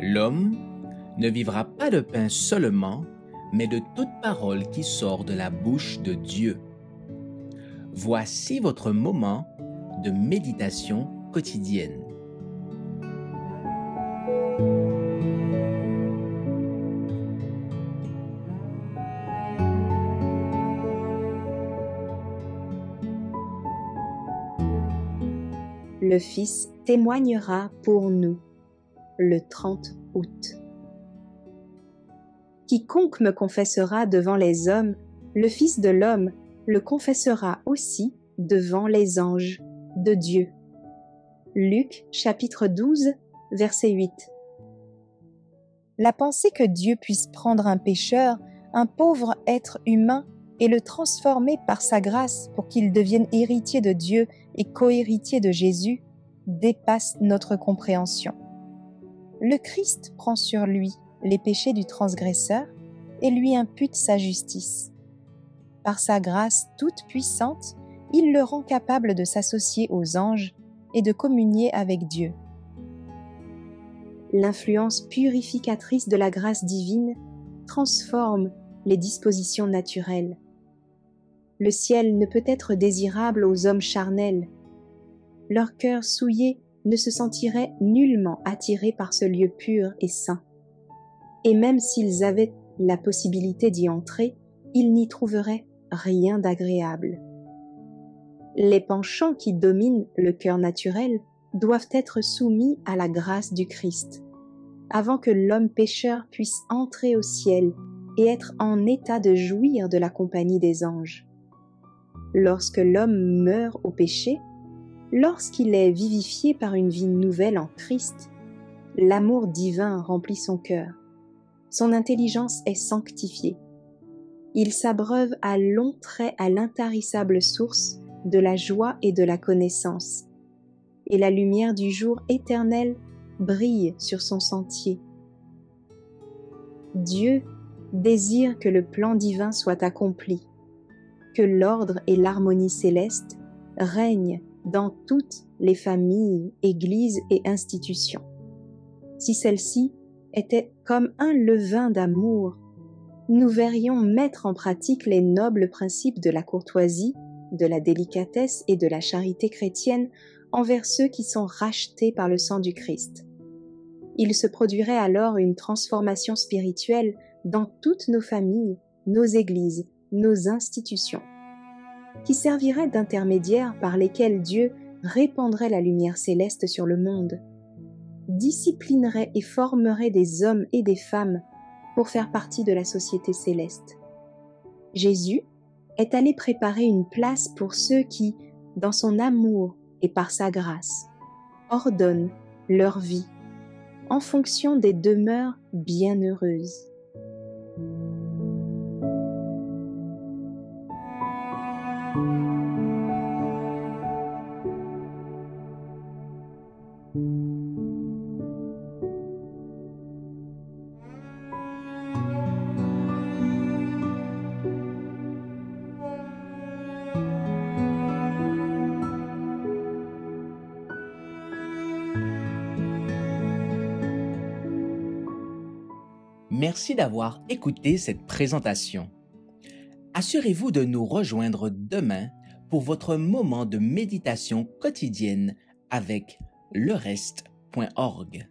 L'homme ne vivra pas de pain seulement, mais de toute parole qui sort de la bouche de Dieu. Voici votre moment de méditation quotidienne. Le Fils témoignera pour nous, le 30 août. Quiconque me confessera devant les hommes, le Fils de l'homme le confessera aussi devant les anges de Dieu. Luc chapitre 12, verset 8. La pensée que Dieu puisse prendre un pécheur, un pauvre être humain, et le transformer par sa grâce pour qu'il devienne héritier de Dieu et cohéritier de Jésus, dépasse notre compréhension. Le Christ prend sur lui les péchés du transgresseur et lui impute sa justice. Par sa grâce toute puissante, il le rend capable de s'associer aux anges et de communier avec Dieu. L'influence purificatrice de la grâce divine transforme les dispositions naturelles. Le ciel ne peut être désirable aux hommes charnels. Leur cœur souillé ne se sentirait nullement attiré par ce lieu pur et saint. Et même s'ils avaient la possibilité d'y entrer, ils n'y trouveraient rien d'agréable. Les penchants qui dominent le cœur naturel doivent être soumis à la grâce du Christ, avant que l'homme pécheur puisse entrer au ciel et être en état de jouir de la compagnie des anges. Lorsque l'homme meurt au péché, lorsqu'il est vivifié par une vie nouvelle en Christ, l'amour divin remplit son cœur. Son intelligence est sanctifiée. Il s'abreuve à longs traits à l'intarissable source de la joie et de la connaissance, et la lumière du jour éternel brille sur son sentier. Dieu désire que le plan divin soit accompli, que l'ordre et l'harmonie céleste règnent dans toutes les familles, églises et institutions. Si celles-ci étaient comme un levain d'amour, nous verrions mettre en pratique les nobles principes de la courtoisie, de la délicatesse et de la charité chrétienne envers ceux qui sont rachetés par le sang du Christ. Il se produirait alors une transformation spirituelle dans toutes nos familles, nos églises, nos institutions, qui servirait d'intermédiaires par lesquels Dieu répandrait la lumière céleste sur le monde, disciplinerait et formerait des hommes et des femmes pour faire partie de la société céleste. Jésus est allé préparer une place pour ceux qui, dans son amour et par sa grâce, ordonnent leur vie en fonction des demeures bienheureuses. Merci d'avoir écouté cette présentation. Assurez-vous de nous rejoindre demain pour votre moment de méditation quotidienne avec lereste.org.